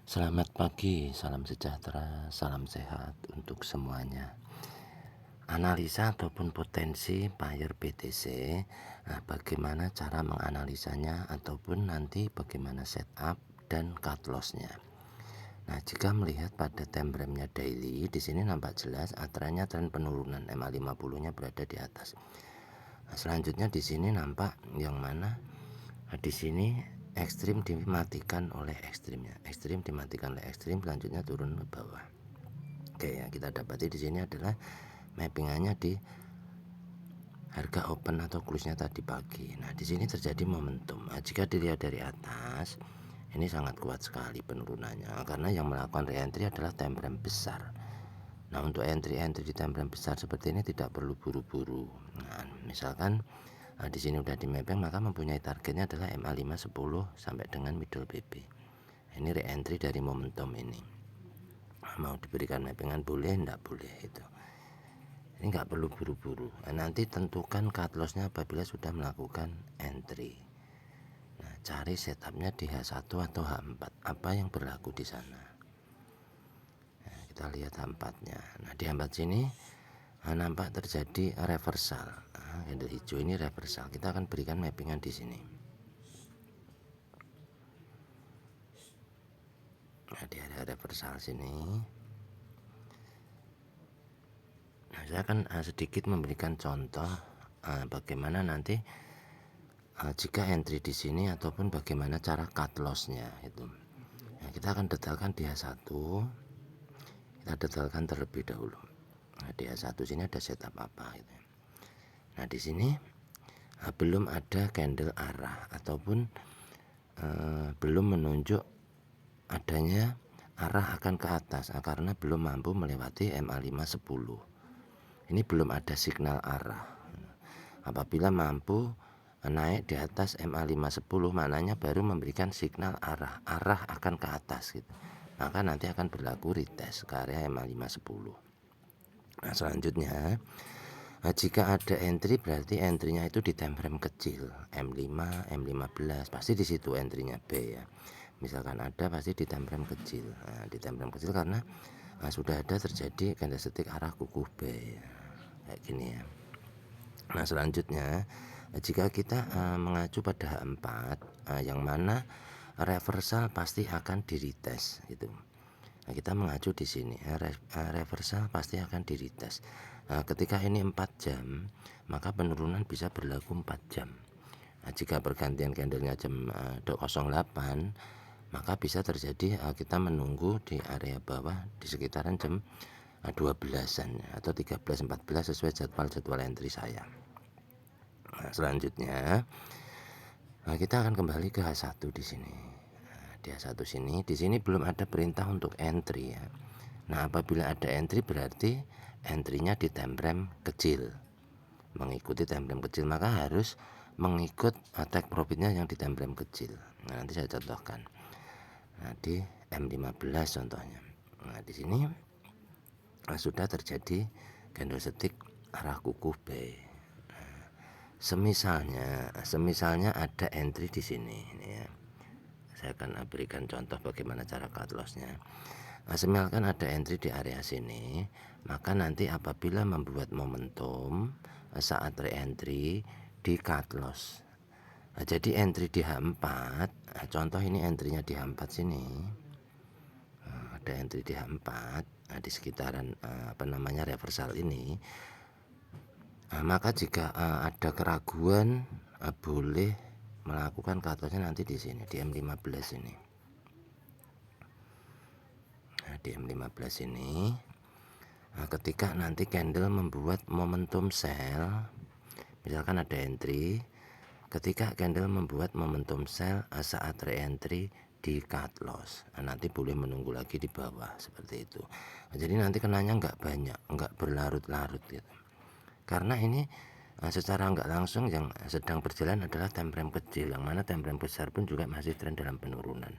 Selamat pagi, salam sejahtera, salam sehat untuk semuanya. Analisa ataupun potensi buyer BTC, bagaimana cara menganalisanya ataupun nanti bagaimana setup dan cut lossnya. Nah, jika melihat pada time frame-nya daily, di sini nampak jelas trennya tren penurunan MA50-nya berada di atas. Nah, selanjutnya di sini nampak yang mana di sini ekstrim dimatikan oleh ekstrimnya, ekstrim dimatikan oleh ekstrim, selanjutnya turun ke bawah. Oke, yang kita dapati di sini adalah mappingannya di harga open atau close-nya tadi pagi. Nah, di sini terjadi momentum. Nah, jika dilihat dari atas, ini sangat kuat sekali penurunannya karena yang melakukan re-entry adalah time frame besar. Nah, untuk entry di time frame besar seperti ini tidak perlu buru-buru. Nah, misalkan di sini udah di mapping, maka mempunyai targetnya adalah MA510 sampai dengan middle BB. Ini re-entry dari momentum ini. Mau diberikan mappingan boleh, enggak boleh itu. Ini nggak perlu buru-buru. Nah, nanti tentukan cut lossnya apabila sudah melakukan entry. Nah, cari setupnya di H1 atau H4. Apa yang berlaku di sana? Nah, kita lihat H4-nya. Nah, di H4 sini nampak terjadi reversal. Candle hijau ini reversal. Kita akan berikan mappingan di sini. Nah, di area reversal sini. Nah, saya akan sedikit memberikan contoh bagaimana nanti jika entry di sini ataupun bagaimana cara cut lossnya itu. Nah, kita akan detailkan di H1. Kita detailkan terlebih dahulu. Nah, di H1 sini ada setup apa gitu. Nah, di sini belum ada candle arah ataupun belum menunjuk adanya arah akan ke atas karena belum mampu melewati MA510. Ini belum ada signal arah. Apabila mampu naik di atas MA510, maknanya baru memberikan signal arah akan ke atas gitu. Maka nanti akan berlaku retest ke area MA510. Nah, selanjutnya jika ada entry berarti entry-nya itu di time frame kecil, M5, M15, pasti di situ entry-nya B ya. Misalkan ada pasti di time frame kecil. Nah, di time frame kecil karena sudah ada terjadi candlestick arah kukuh B ya. Kayak gini ya. Nah, selanjutnya jika kita mengacu pada H4 yang mana reversal pasti akan di retest gitu. Nah, kita mengacu di sini reversal pasti akan di retest. Nah, ketika ini 4 jam, maka penurunan bisa berlaku 4 jam. Nah, jika pergantian candlenya jam 08, maka bisa terjadi kita menunggu di area bawah di sekitaran jam 12-an atau 13-14 sesuai jadwal entry saya. Nah, selanjutnya kita akan kembali ke H1 di sini. Nah, di H1 sini, di sini belum ada perintah untuk entry ya. Nah, apabila ada entry berarti entry-nya di time frame kecil. Mengikuti time frame kecil maka harus mengikut take profitnya yang di time frame kecil. Nah, nanti saya contohkan. Nah, di M15 contohnya. Nah, di sini sudah terjadi candlestick arah kukuh B. Semisalnya ada entry di sini ini ya. Saya akan berikan contoh bagaimana cara cut lossnya. Misalkan ada entry di area sini, maka nanti apabila membuat momentum saat re-entry di cut loss. Jadi entry di H4, contoh ini entry-nya di H4 sini. Ada entry di H4 di sekitaran reversal ini. Maka jika ada keraguan boleh melakukan cut lossnya nanti di sini di M15 ini. Nah, di M15 ini ketika nanti candle membuat momentum sell, misalkan ada entry, ketika candle membuat momentum sell saat re-entry di cut loss, nanti boleh menunggu lagi di bawah seperti itu. Jadi nanti kenanya nggak banyak, nggak berlarut-larut gitu. Karena ini secara nggak langsung yang sedang berjalan adalah time frame kecil, yang mana time frame besar pun juga masih tren dalam penurunan.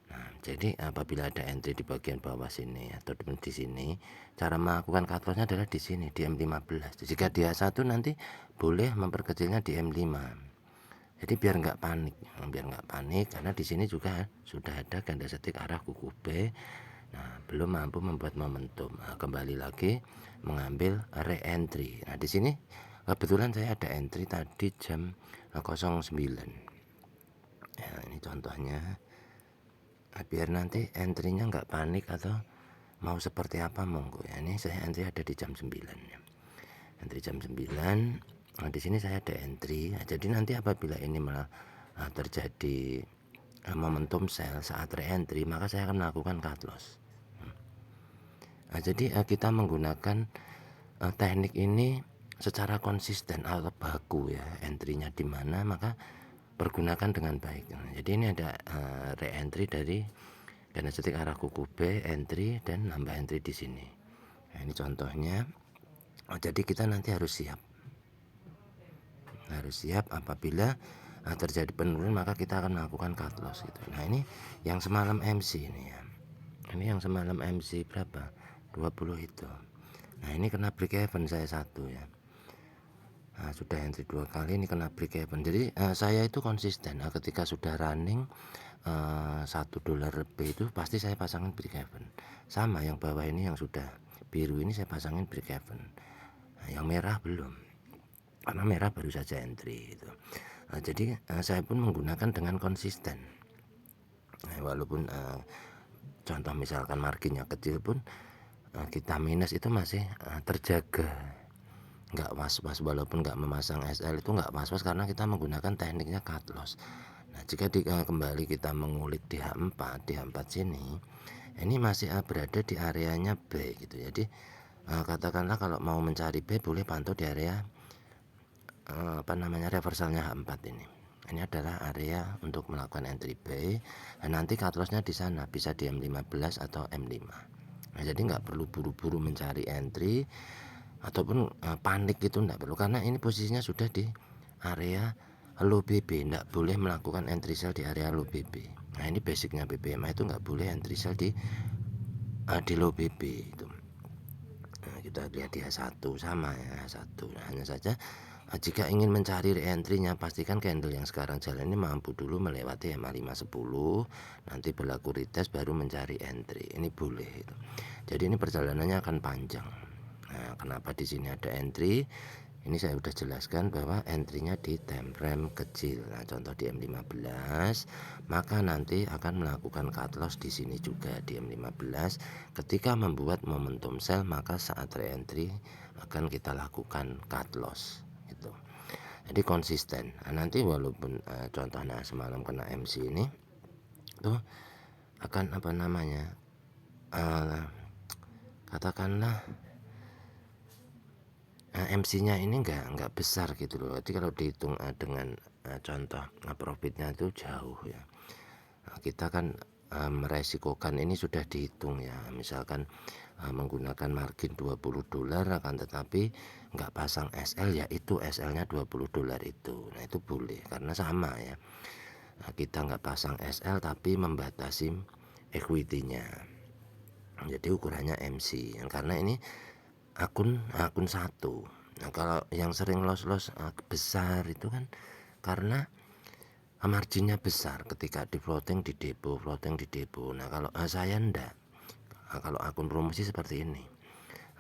Nah, jadi apabila ada entry di bagian bawah sini atau di sini, cara melakukan cut lossnya adalah di sini di M15. Jika dia satu nanti boleh memperkecilnya di M5. Jadi biar nggak panik karena di sini juga sudah ada ganda setik arah kuku B. Nah, belum mampu membuat momentum. Nah, kembali lagi mengambil re-entry. Nah, di sini kebetulan saya ada entry tadi jam 09. Ya, ini contohnya. Nah, biar nanti entry-nya nggak panik atau mau seperti apa monggo ya. Ini saya entry ada di jam 9 ya. Entry jam 9. Nah, di sini saya ada entry. Nah, jadi nanti apabila ini malah terjadi momentum sell saat re-entry, maka saya akan melakukan cut loss. Nah, jadi kita menggunakan teknik ini secara konsisten atau baku ya, entry-nya di mana maka pergunakan dengan baik. Nah, jadi ini ada re-entry dari ganda setik arah kuku B, entry dan nambah entry di sini. Nah, ini contohnya. Jadi kita nanti harus siap apabila terjadi penurunan maka kita akan melakukan cut loss gitu. Nah, ini yang semalam MC ini ya. Ini yang semalam MC berapa? 20 itu. Nah, ini kena break even saya satu ya. Nah, sudah entry 2 kali, ini kena break even. Jadi saya itu konsisten. Nah, ketika sudah running $1 lebih itu pasti saya pasangin break even. Sama yang bawah ini yang sudah biru ini saya pasangin break even. Nah, yang merah belum. Karena merah baru saja entry itu. Nah, jadi saya pun menggunakan dengan konsisten. Nah, walaupun contoh misalkan marginnya kecil pun kita minus itu masih terjaga, nggak was-was. Walaupun nggak memasang SL itu nggak was-was karena kita menggunakan tekniknya cut loss. Nah, jika kembali kita mengulik di H4 sini, ini masih berada di areanya B gitu. Jadi katakanlah kalau mau mencari B boleh pantau di area reversalnya H4 ini. Ini adalah area untuk melakukan entry B. Dan nanti cut lossnya di sana bisa di M15 atau M5. Nah, jadi nggak perlu buru-buru mencari entry ataupun panik gitu, nggak perlu karena ini posisinya sudah di area low BB. Nggak boleh melakukan entry sell di area low BB. Nah, ini basicnya BBMA itu nggak boleh entry sell di low BB itu. Nah, kita lihat di H1 sama ya, H1. Nah, hanya saja jika ingin mencari re-entry-nya, pastikan candle yang sekarang jalan ini mampu dulu melewati MA510, nanti berlaku retest baru mencari entry. Ini boleh itu. Jadi ini perjalanannya akan panjang. Nah, kenapa di sini ada entry? Ini saya sudah jelaskan bahwa entry-nya di time frame kecil. Nah, contoh di M15, maka nanti akan melakukan cut loss di sini juga di M15. Ketika membuat momentum sell, maka saat re-entry akan kita lakukan cut loss. Gitu. Jadi konsisten. Nah, nanti walaupun contohnya semalam kena MC ini tuh akan katakanlah MC-nya ini nggak besar gitu loh. Jadi kalau dihitung dengan contoh profitnya itu jauh ya. Nah, kita kan meresikokan ini sudah dihitung ya. Misalkan menggunakan margin $20 akan tetapi nggak pasang SL, ya itu SL-nya $20 itu. Nah, itu boleh karena sama ya. Nah, kita nggak pasang SL tapi membatasi equity-nya. Jadi ukurannya MC karena ini akun satu. Nah, kalau yang sering loss besar itu kan karena marginnya besar ketika di floating di depo. Nah, kalau saya ndak. Nah, kalau akun promosi seperti ini,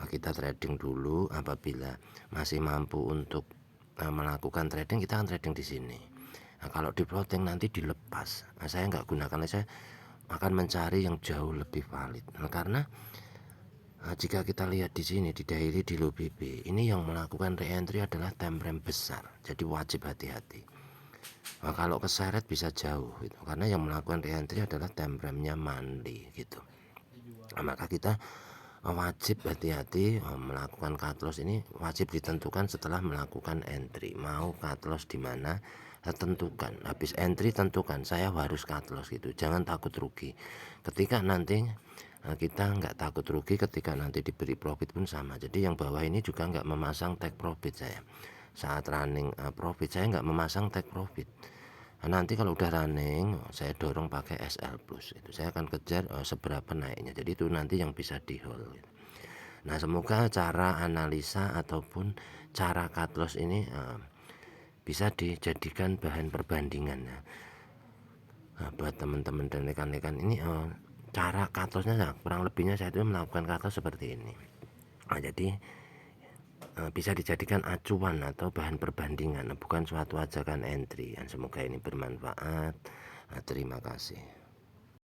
kita trading dulu. Apabila masih mampu untuk melakukan trading, kita akan trading di sini. Nah, kalau di floating nanti dilepas. Nah, saya nggak gunakan, saya akan mencari yang jauh lebih valid. Nah, karena jika kita lihat di sini di daily di low BB, ini yang melakukan re-entry adalah time frame besar. Jadi wajib hati-hati. Nah, kalau keseret bisa jauh gitu. Karena yang melakukan re-entry adalah time frame-nya monthly gitu. Nah, maka kita wajib hati-hati melakukan cut loss ini wajib ditentukan setelah melakukan entry. Mau cut loss di mana? Tentukan. Habis entry tentukan saya harus cut loss gitu. Jangan takut rugi. Ketika nanti kita nggak takut rugi, ketika nanti diberi profit pun sama. Jadi yang bawah ini juga nggak memasang take profit saya. Saat running profit saya nggak memasang take profit. Nah, nanti kalau udah running saya dorong pakai SL plus itu saya akan kejar seberapa naiknya, jadi itu nanti yang bisa di hold gitu. Nah, semoga cara analisa ataupun cara cut loss ini bisa dijadikan bahan perbandingan ya. Nah, buat teman-teman dan rekan-rekan ini cara cut lossnya kurang lebihnya saya itu melakukan cut loss seperti ini. Nah, jadi bisa dijadikan acuan atau bahan perbandingan, bukan suatu ajakan entry. Dan semoga ini bermanfaat. Terima kasih.